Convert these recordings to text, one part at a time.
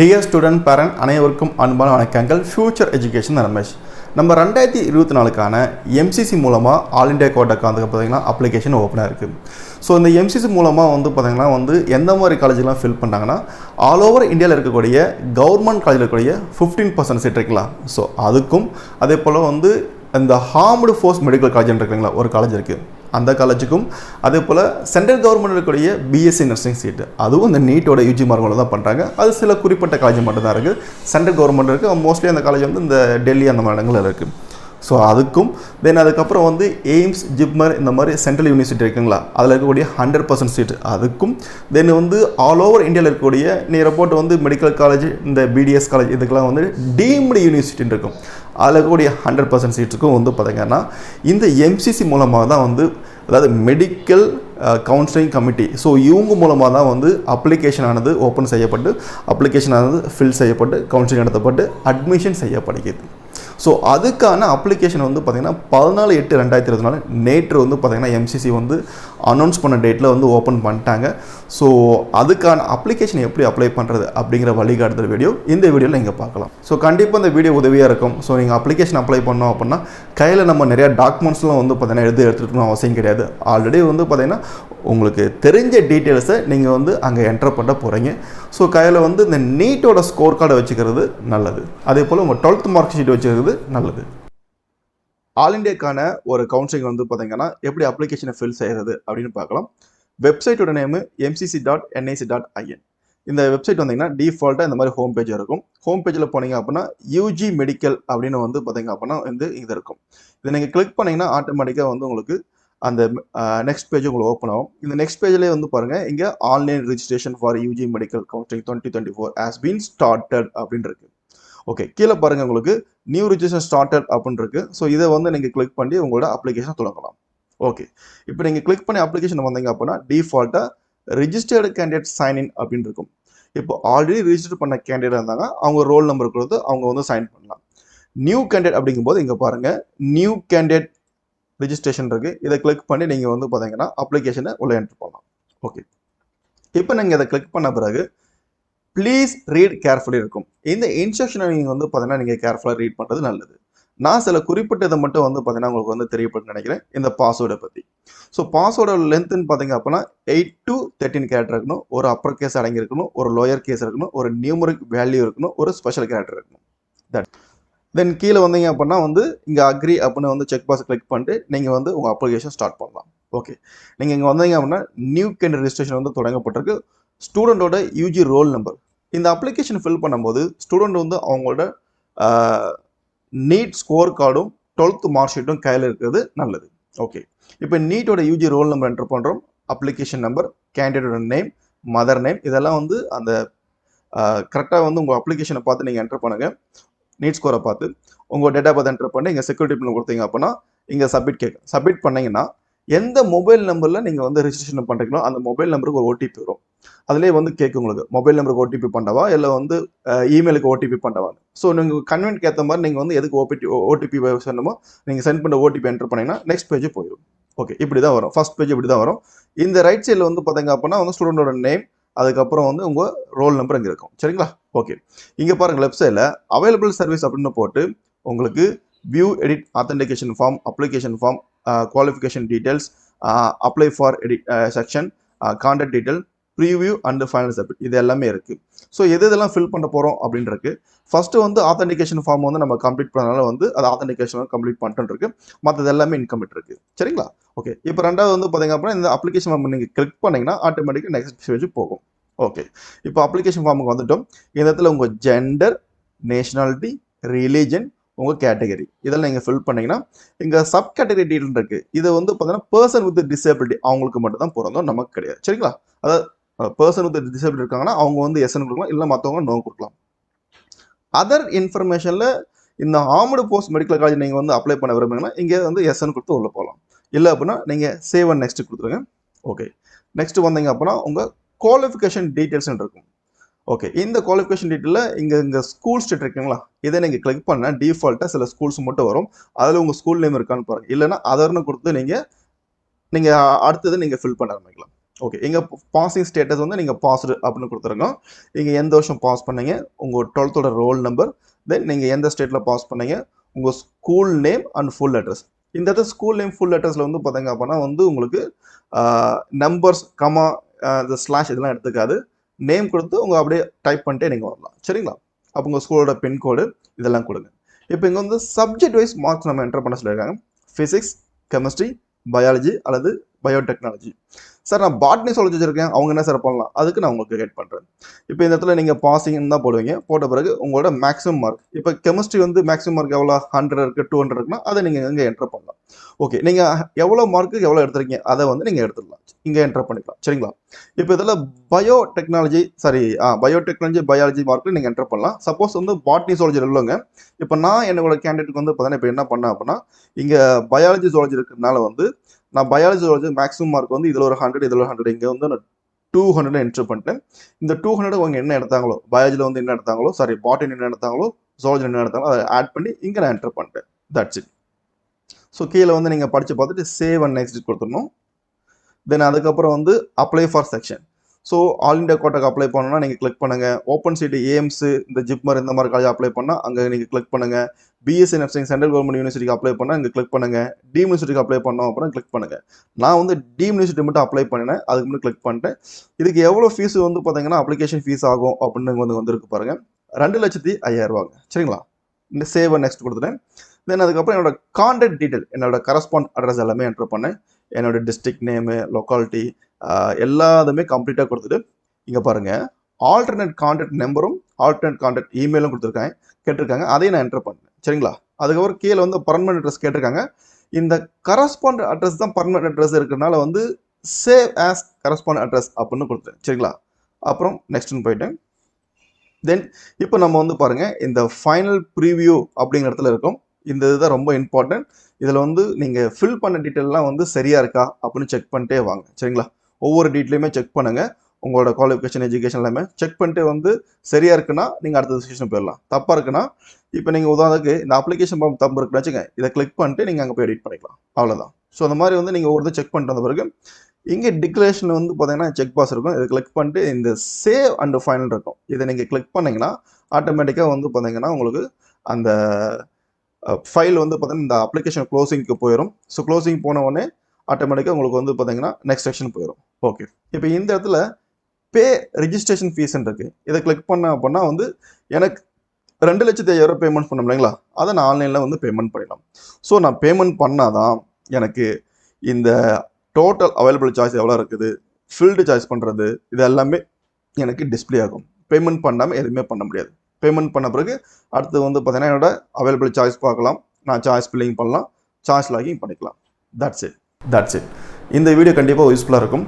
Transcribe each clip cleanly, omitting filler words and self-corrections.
Dear student parent அனைவருக்கும் அன்பான வணக்கங்கள். Future education Ramesh. நம்ம 2024க்கான எம்சிசி மூலமாக ஆல் இண்டியா கோட்டாக்கு வந்து பார்த்திங்கன்னா அப்ளிகேஷன் ஓப்பனாக இருக்குது. ஸோ இந்த எம்சிசி மூலமாக வந்து பார்த்திங்கன்னா எந்த மாதிரி காலேஜெலாம் ஃபில் பண்ணாங்கன்னா ஆல் ஓவர் இந்தியாவில் இருக்கக்கூடிய கவர்மெண்ட் காலேஜில் இருக்கக்கூடிய 15% சீட் இருக்கலாம். ஸோ அதுக்கும் அதே போல் இந்த ஆர்ம்டு ஃபோர்ஸ் மெடிக்கல் காலேஜ் இருக்குங்களா ஒரு காலேஜ் இருக்குது, அந்த காலேஜுக்கும் அதே போல் சென்ட்ரல் கவர்மெண்ட் இருக்கக்கூடிய பிஎஸ்சி நர்சிங் சீட்டு அதுவும் இந்த நீட்டோட யூஜி மார்க்கில் தான் பண்ணுறாங்க. அது சில குறிப்பிட்ட காலேஜ் மட்டும்தான் இருக்குது. சென்ட்ரல் கவர்மெண்ட் இருக்குது, மோஸ்ட்லி அந்த காலேஜ் இந்த டெல்லி அந்த மாதிரி இடங்களில் இருக்குது. ஸோ அதுக்கும் தென் அதுக்கப்புறம் எய்ம்ஸ், ஜிப்மர் இந்த மாதிரி சென்ட்ரல் யூனிவர்சிட்டி இருக்குங்களா அதில் இருக்கக்கூடிய 100% சீட்டு அதுக்கும் தென் ஆல் ஓவர் இந்தியாவில் இருக்கக்கூடிய நியர்போட் மெடிக்கல் காலேஜ், இந்த பிடிஎஸ் காலேஜ் இதுக்கெல்லாம் டீம்டு யூனிவர்சிட்டின்னு இருக்கும். அதில் இருக்கக்கூடிய 100% சீட்டுக்கும் பார்த்திங்கன்னா இந்த எம்சிசி மூலமாக தான் அதாவது மெடிக்கல் கவுன்சிலிங் கமிட்டி, ஸோ இவங்க மூலமாக தான் அப்ளிகேஷன் ஆனது ஓப்பன் செய்யப்பட்டு, அப்ளிகேஷன் ஆனது ஃபில் செய்யப்பட்டு, கவுன்சிலிங் நடத்தப்பட்டு அட்மிஷன் செய்யப்படுகிறது. ஸோ அதுக்கான அப்ளிகேஷன் பார்த்திங்கன்னா 14/8/2024 நேற்று பார்த்திங்கன்னா எம்சிசி அனௌன்ஸ் பண்ண டேட்டில் ஓப்பன் பண்ணிட்டாங்க. ஸோ அதுக்கான அப்ளிகேஷன் எப்படி அப்ளை பண்ணுறது அப்படிங்கிற வழிகாட்டுதல் வீடியோ இந்த வீடியோவில் நீங்கள் பார்க்கலாம். ஸோ கண்டிப்பாக இந்த வீடியோ உதவியாக இருக்கும். ஸோ நீங்கள் அப்ளிகேஷன் அப்ளை பண்ணோம் அப்படின்னா கையில் நம்ம நிறையா டாக்குமெண்ட்ஸ்லாம் பார்த்திங்கன்னா எடுத்துகிட்டு அவசியம் கிடையாது. ஆல்ரெடி பார்த்திங்கன்னா உங்களுக்கு தெரிஞ்ச டீட்டெயில்ஸை நீங்கள் அங்கே என்டர் பண்ண போகிறீங்க. ஸோ கையில் இந்த நீட்டோட ஸ்கோர் கார்டை வச்சுக்கிறது நல்லது. அதே போல் உங்கள் 12th மார்க் ஷீட் வச்சுக்கிறது நல்லது. ஆல் இண்டியாக்கான ஒரு கவுன்சிலிங் பார்த்தீங்கன்னா எப்படி அப்ளிகேஷனை ஃபில் செய்கிறது அப்படின்னு பார்க்கலாம். வெப்சைட்டோட நேமு mcc.nic.in. இந்த வெப்சைட் வந்தீங்கன்னா டிஃபால்ட்டாக இந்த மாதிரி ஹோம் பேஜ் இருக்கும். ஹோம் பேஜில் போனீங்க அப்படின்னா யூஜி மெடிக்கல் அப்படின்னு பார்த்தீங்க அப்படின்னா இது இருக்கும். இதை நீங்கள் கிளிக் பண்ணிங்கன்னா ஆட்டோமேட்டிக்காக உங்களுக்கு அந்த நெக்ஸ்ட் பேஜ் உங்களுக்கு ஓப்பன் ஆகும். இந்த நெக்ஸ்ட் பேஜ்லேயே பாருங்கள், இங்கே online registration for UG medical counselling 2024 has been started அப்படின்னு இருக்கு. ஓகே, கீழே பாருங்கள் உங்களுக்கு நியூ ரிஜிஸ்ட்ரேஷன் ஸ்டார்டட் அப்படின்னு இருக்கு. ஸோ இதை நீங்கள் கிளிக் பண்ணி உங்களோட அப்ளிகேஷன் தொடங்கலாம். ஓகே, இப்போ நீங்கள் கிளிக் பண்ணி அப்ளிகேஷன் வந்தீங்க அப்படின்னா டிஃபால்ட்டாக ரிஜிஸ்டர்டு கேண்டிடேட் சைன்இன் அப்படின்னு இருக்கும். இப்போ ஆல்ரெடி ரிஜிஸ்டர் பண்ண கேண்டிடேட் இருந்தாங்க, அவங்க ரோல் நம்பர் கொடுத்து அவங்க சைன் பண்ணலாம். நியூ கேண்டிடேட் அப்படிங்கும்போது இங்கே பாருங்கள் நியூ கேண்டிடேட் ரிஜிஸ்ட்ரேஷன் இருக்குது. இதை கிளிக் பண்ணி நீங்கள் பார்த்தீங்கன்னா அப்ளிகேஷனை உள்ள என்ட்ரு பண்ணலாம். ஓகே, இப்போ நீங்கள் இதை கிளிக் பண்ண பிறகு ப்ளீஸ் ரீட் கேர்ஃபுல்லி இருக்கும். இந்த இன்ஸ்ட்ரக்ஷனை நீங்கள் பார்த்தீங்கன்னா நீங்கள் கேர்ஃபுல்லாக ரீட் பண்ணுறது நல்லது. நான் சில குறிப்பிட்டதை மட்டும் பார்த்தீங்கன்னா உங்களுக்கு தெரியப்படுத்த நினைக்கிறேன் இந்த பாஸ்வேர்டை பற்றி. ஸோ பாஸ்வேர்டோட லென்த்துன்னு பார்த்தீங்க அப்படின்னா 8 to 13 கேரக்டர் இருக்கணும், ஒரு அப்பர் கேஸ் அடங்கி இருக்கணும், ஒரு லோயர் கேஸ் இருக்கணும், ஒரு நியூமரிக் வேல்யூ இருக்கணும், ஒரு ஸ்பெஷல் கேரக்டர் இருக்கணும். தட் தென் கீழே வந்தீங்க அப்படின்னா இங்கே அக்ரி அப்படின்னு செக் பாக்ஸ் கிளிக் பண்ணிட்டு நீங்கள் உங்கள் அப்ளிகேஷன் ஸ்டார்ட் பண்ணலாம். ஓகே, நீங்கள் இங்கே வந்தீங்க அப்படின்னா நியூ கேண்டிடேட் ரெஜிஸ்ட்ரேஷன் தொடங்கப்பட்டிருக்கு. ஸ்டூடெண்டோட யூஜி ரோல் நம்பர், இந்த அப்ளிகேஷன் ஃபில் பண்ணும்போது ஸ்டூடெண்ட் அவங்களோட நீட் ஸ்கோர் கார்டும் 12th மார்க் ஷீட்டும் கையில் இருக்கிறது நல்லது. ஓகே, இப்போ நீட்டோட யூஜி ரோல் நம்பர் என்டர் பண்ணுறோம், அப்ளிகேஷன் நம்பர், கேண்டிடேட்டோட நேம், மதர் நேம், இதெல்லாம் அந்த கரெக்டாக உங்கள் அப்ளிகேஷனை பார்த்து நீங்கள் என்டர் பண்ணுங்கள். நீட் ஸ்கோரை பார்த்து உங்கள் டேட்டா பார்த்து என்டர் பண்ணி இங்கே செக்யூரிட்டி பின் கொடுத்தீங்க அப்படின்னா இங்கே சப்மிட் பண்ணிங்கன்னா எந்த மொபைல் நம்பரில் நீங்கள் ரெஜிஸ்ட்ரேஷன் பண்ணுறீங்களோ அந்த மொபைல் நம்பருக்கு ஒரு ஓடிபி வரும். அதுலேயே கேட்கும் உங்களுக்கு மொபைல் நம்பருக்கு ஓடிபி பண்ணவா இல்லை இமெயிலுக்கு ஓடிபி பண்ணவான்னு. ஸோ நீங்கள் கன்வென்ட்க்கு ஏற்ற மாதிரி நீங்கள் எதுக்கு ஓடிபி சொன்னமோ நீங்கள் சென்ட் பண்ண ஓடிபி என்டர் பண்ணிங்கன்னா நெக்ஸ்ட் பேஜ் போயிடும். ஓகே, இப்படி தான் வரும். ஃபர்ஸ்ட் பேஜ் இப்படி தான் வரும். இந்த ரைட் சைடில் பார்த்தீங்க அப்படின்னா ஸ்டூடெண்டோட நேம், அதுக்கப்புறம் உங்கள் ரோல் நம்பர் இங்கே இருக்கும். சரிங்களா? ஓகே, இங்கே பாருங்கள் லெஃப்ட் சைடில் அவைலபிள் சர்வீஸ் அப்படின்னு போட்டு உங்களுக்கு view edit authentication form, application form, qualification details, apply for edit section, contact detail, preview and final submit, இது எல்லாமே இருக்குது. ஸோ எதெல்லாம் ஃபில் பண்ண போகிறோம் அப்படின்றது ஃபஸ்ட்டு ஆத்தென்டிகேஷன் ஃபார்ம் நம்ம கம்ப்ளீட் பண்ணனால அது ஆத்தென்டிகேஷன் கம்ப்ளீட் பண்ணிட்டு இருக்கு. மற்றது எல்லாமே இன்கம்ப்ளீட் இருக்குது. சரிங்களா? ஓகே, இப்போ ரெண்டாவது பார்த்தீங்க அப்படின்னா இந்த அப்ளிகேஷன் ஃபார்ம் நீங்கள் கிளிக் பண்ணிங்கன்னா ஆட்டோமேட்டிக்காக நெக்ஸ்ட் பேஜ் போகும். ஓகே, இப்போ அப்ளிகேஷன் ஃபார்முக்கு வந்துட்டோம். இந்த இடத்துல உங்கள் ஜெண்டர், நேஷனாலிட்டி, ரிலீஜன், உங்கள் கேட்டகரி இதெல்லாம் நீங்கள் ஃபில் பண்ணிங்கன்னா இங்கே சப் கேட்டகரி டீட்டெயில் இருக்குது. இது பார்த்தீங்கன்னா பர்சன் வித் டிசபிலிட்டி அவங்களுக்கு மட்டும் தான் பிறந்தோம், நமக்கு கிடையாது. சரிங்களா? அதாவது பர்சன் வித் டிசபிலிட்டி இருக்காங்கன்னா அவங்க எஸ்ன்னு கொடுக்கலாம், இல்லை மற்றவங்க நோ கொடுக்கலாம். அதர் இன்ஃபர்மேஷனில் இந்த ஆர்ம்டு போஸ்ட் மெடிக்கல் காலேஜ் நீங்கள் அப்ளை பண்ண விரும்புங்கன்னா இங்கே எஸ்ன்னு கொடுத்து உள்ளே போகலாம். இல்லை அப்படின்னா நீங்கள் சேவ் அண்ட் நெக்ஸ்ட் கொடுத்துருங்க. ஓகே, நெக்ஸ்ட் வந்தீங்க அப்படின்னா உங்கள் குவாலிஃபிகேஷன் டீட்டெயில்ஸ்னு இருக்கும். ஓகே, இந்த குவாலிஃபிகேஷன் டீட்டெயிலில் இங்கே ஸ்கூல் ஸ்டேட் இருக்குங்களா, இதை நீங்கள் கிளிக் பண்ணால் டிஃபால்ட்டாக சில ஸ்கூல்ஸ் மட்டும் வரும். அதில் உங்கள் ஸ்கூல் நேம் இருக்கான்னு பாருங்கள். இல்லைன்னா அதர்னு கொடுத்து நீங்கள் அடுத்தது நீங்கள் ஃபில் பண்ண ஆரம்பிக்கலாம். ஓகே, இங்கே பாசிங் ஸ்டேட்டஸ் வந்து நீங்கள் பாஸ்டு அப்படின்னு கொடுத்துருங்க. நீங்கள் எந்த வருஷம் பாஸ் பண்ணீங்க, உங்கள் 12th ரோல் நம்பர், தென் நீங்கள் எந்த ஸ்டேட்டில் பாஸ் பண்ணீங்க, உங்கள் school name and full address. இந்த இடத்துல ஸ்கூல் நேம் ஃபுல் அட்ரஸில் வந்து பார்த்தீங்க அப்படின்னா வந்து உங்களுக்கு நம்பர்ஸ் கமா இந்த ஸ்லாஷ் இதெல்லாம் எடுத்துக்காது. நேம் கொடுத்து உங்கள் அப்படியே டைப் பண்ணிட்டே நீங்கள் வரலாம். சரிங்களா? அப்போ உங்கள் ஸ்கூலோட பின்கோடு இதெல்லாம் கொடுங்க. இப்போ இங்கே வந்து சப்ஜெக்ட் வைஸ் மார்க்ஸ் நம்ம என்டர் பண்ண சொல்லியிருக்காங்க. ஃபிசிக்ஸ், கெமிஸ்ட்ரி, பயாலஜி அல்லது பயோடெக்னாலஜி. சார் நான் பாட்னி சொல்லி வச்சிருக்கேன், அவங்க என்ன சார் பண்ணலாம்? அதுக்கு நான் உங்களுக்கு கைட் பண்ணுறேன். இப்போ இந்த இடத்துல நீங்கள் பாசிங்னு தான் போடுவீங்க. போட்ட பிறகு உங்களோட மேக்ஸிமம் மார்க், இப்போ கெமிஸ்ட்ரி வந்து மேக்ஸிமம் மார்க் எவ்வளோ 100 இருக்குது, 200 இருக்குன்னா அதை நீங்கள் இங்கே என்டர் பண்ணலாம். ஓகே, நீங்கள் எவ்வளோ மார்க்கு எவ்வளோ எடுத்துருக்கீங்க அதை வந்து நீங்கள் எடுத்துடலாம், இங்கே என்டர் பண்ணிக்கலாம். சரிங்களா? இப்போ இதில் பயோடெக்னாலஜி பயாலஜி மார்க்கு நீங்கள் என்டர் பண்ணலாம். சப்போஸ் வந்து பாட்னி ஜூவாலஜி இல்லைங்க. இப்போ நான் என்னோட கேண்டிடேட்டுக்கு வந்து பார்த்தீங்கன்னா இப்போ என்ன பண்ணேன் அப்படின்னா, இங்கே பயாலஜி ஜூவாலஜி இருக்கிறதுனால வந்து நான் பயாலஜி ஜூவாலஜி மேக்ஸிமம் மார்க் வந்து இதில் ஒரு 100, இதில் ஒரு 100, இங்கே வந்து நான் 200 என்ட்ரு பண்ணிட்டேன். இந்த 200 அவங்க என்ன எடுத்தாங்களோ, பயாலஜியில் வந்து என்ன எடுத்தாங்களோ, பாட்னி என்ன எடுத்தாங்களோ, ஜூவாலஜி என்ன எடுத்தாங்களோ அதை ஆட் பண்ணி இங்கே நான் என்டர் பண்ணிட்டேன். That's it. ஸோ கீழே வந்து நீங்கள் படித்து பார்த்துட்டு சேவ் அண்ட் நெக்ஸ்ட் கொடுத்துடணும். தென் அதுக்கப்புறம் வந்து apply for section. So all India கோட்டாக்கு அப்ளை பண்ணணும்னா நீங்கள் கிளிக் பண்ணுங்கள். ஓப்பன் சீட்டு ஏஎம்ஸு, இந்த ஜிப்மர் இந்த மாதிரி காலேஜ் அப்ளை பண்ணால் அங்கே நீங்கள் கிளிக் பண்ணுங்கள். பிஎஸ்சி நர்சிங் சென்ட்ரல் கவர்மெண்ட் யூனிவர்சிட்டிக்கு அப்ளை பண்ணால் இங்கே கிளிக் பண்ணுங்கள். டீம் யூனிவர்சிட்டிக்கு அப்ளை பண்ணோம் அப்புறம் கிளிக் பண்ணுங்கள். நான் வந்து டீம் யூனிவர்சிட்டி மட்டும் அப்ளை பண்ணினேன், அதுக்கு மட்டும் கிளிக் பண்ணிட்டேன். இதுக்கு எவ்வளோ ஃபீஸ் வந்து பார்த்தீங்கன்னா அப்ளிகேஷன் ஃபீஸ் ஆகும் அப்படின்னு வந்துருக்கு பாருங்கள், 2,05,000 ரூபாங்க. சரிங்களா? இந்த சேவ் அண்ட் நெக்ஸ்ட் கொடுத்துட்டேன். தென் அதுக்கப்புறம் என்னோட கான்டாக்ட் டீட்டெயில், என்னோட கரஸ்பாண்ட் அட்ரஸ் எல்லாமே என்டர் பண்ணேன். என்னோட டிஸ்ட்ரிக்ட் நேமு, லொக்காலிட்டி எல்லாத்துமே கம்ப்ளீட்டாக கொடுத்துட்டு இங்கே பாருங்கள் ஆல்டர்னேட் கான்டாக்ட் நம்பரும் ஆல்டர்னேட் கான்டாக்ட் இமெயிலும் கேட்டிருக்காங்க. அதையும் நான் என்டர் பண்ணேன். சரிங்களா? அதுக்கப்புறம் கீழே வந்து பர்மனன்ட் அட்ரஸ் கேட்டிருக்காங்க. இந்த கரஸ்பாண்ட் அட்ரஸ் தான் பர்மனன்ட் அட்ரஸ் இருக்கிறதுனால வந்து சேவ் ஆஸ் கரஸ்பாண்ட் அட்ரஸ் அப்படின்னு கொடுத்தேன். சரிங்களா? அப்புறம் நெக்ஸ்ட்னு போயிட்டேன். தென் இப்போ நம்ம வந்து பாருங்கள் இந்த ஃபைனல் ப்ரீவியூ அப்படிங்கிற இடத்துல இருக்கும். இந்த இதுதான் ரொம்ப இம்பார்ட்டன்ட். இதில் வந்து நீங்கள் ஃபில் பண்ண டீட்டெயிலெலாம் வந்து சரியாக இருக்கா அப்படின்னு செக் பண்ணிட்டே வாங்க. சரிங்களா? ஒவ்வொரு டீட்டெயிலுமே செக் பண்ணுங்கள். உங்களோட குவாலிஃபிகேஷன், எஜுகேஷன் எல்லாமே செக் பண்ணிட்டு வந்து சரியாக இருக்குன்னா நீங்கள் அடுத்த டிசிஷன் போயிடலாம். தப்பாக இருக்குன்னா இப்போ நீங்கள் உதாரணத்துக்கு இந்த அப்ளிகேஷன் ஃபார்ம் தப்பு இருக்குன்னு வச்சுங்க, இதை கிளிக் பண்ணிட்டு நீங்கள் அங்கே போய் எடிட் பண்ணிக்கலாம். அவ்வளோதான். ஸோ அந்த மாதிரி வந்து நீங்கள் ஒவ்வொரு செக் பண்ணிட்டு வந்த பிறகு இங்கே டிக்ளரேஷன் வந்து பார்த்தீங்கன்னா செக் பாக்ஸ் இருக்கும். இதை கிளிக் பண்ணிட்டு இந்த சேவ் அண்ட் ஃபைனல் இருக்கும். இதை நீங்கள் கிளிக் பண்ணிங்கன்னா ஆட்டோமேட்டிக்காக வந்து பார்த்தீங்கன்னா உங்களுக்கு அந்த ஃபைல் வந்து பார்த்தீங்கன்னா இந்த அப்ளிகேஷன் க்ளோசிங்க்கு போயிடும். ஸோ க்ளோசிங் போன உடனே ஆட்டோமேட்டிக்காக உங்களுக்கு வந்து பார்த்தீங்கன்னா நெக்ஸ்ட் செக்ஷன் போயிடும். ஓகே, இப்போ இந்த இடத்துல பே ரிஜிஸ்ட்ரேஷன் ஃபீஸ்ன்னு இருக்குது. இதை கிளிக் பண்ண அப்படின்னா வந்து எனக்கு 2,05,000 ரூபா பேமெண்ட் பண்ணோம் இல்லைங்களா, அதை நான் ஆன்லைனில் வந்து பேமெண்ட் பண்ணிடலாம். ஸோ நான் பேமெண்ட் பண்ணால் தான் எனக்கு இந்த டோட்டல் அவைலபிள் சாய்ஸ் எவ்வளோ இருக்குது, ஃபீல்டு சாய்ஸ் பண்ணுறது, இது எல்லாமே எனக்கு டிஸ்பிளே ஆகும். பேமெண்ட் பண்ணாமல் எதுவுமே பண்ண முடியாது. பேமெண்ட் பண்ண பிறகு அடுத்து வந்து பார்த்தீங்கன்னா என்னோட அவைலபிள் சாய்ஸ் பார்க்கலாம். நான் சாய்ஸ் ஃபில்லிங் பண்ணலாம், சாய்ஸ் லாகிங் பண்ணிக்கலாம். That's it. இந்த வீடியோ கண்டிப்பாக யூஸ்ஃபுல்லாக இருக்கும்.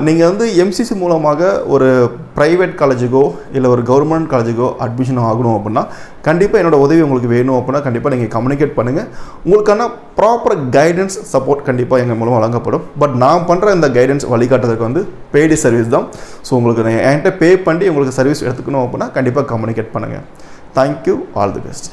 நீங்கள் வந்து எம்சிசி மூலமாக ஒரு ப்ரைவேட் காலேஜுக்கோ இல்லை ஒரு கவர்மெண்ட் காலேஜுக்கோ அட்மிஷன் ஆகணும் அப்படின்னா கண்டிப்பாக என்னோடய உதவி உங்களுக்கு வேணும் அப்படின்னா கண்டிப்பாக நீங்கள் கம்யூனிகேட் பண்ணுங்கள். உங்களுக்கான ப்ராப்பர் கைடன்ஸ் சப்போர்ட் கண்டிப்பாக எங்கள் மூலம் வழங்கப்படும். பட் நான் பண்ணுற இந்த கைடன்ஸ் வழிகாட்டுறதுக்கு வந்து பெய்டு சர்வீஸ் தான். ஸோ உங்களுக்கு என்கிட்ட பே பண்ணி உங்களுக்கு சர்வீஸ் எடுத்துக்கணும் அப்படின்னா கண்டிப்பாக கம்யூனிகேட் பண்ணுங்கள். தேங்க்யூ. All the best.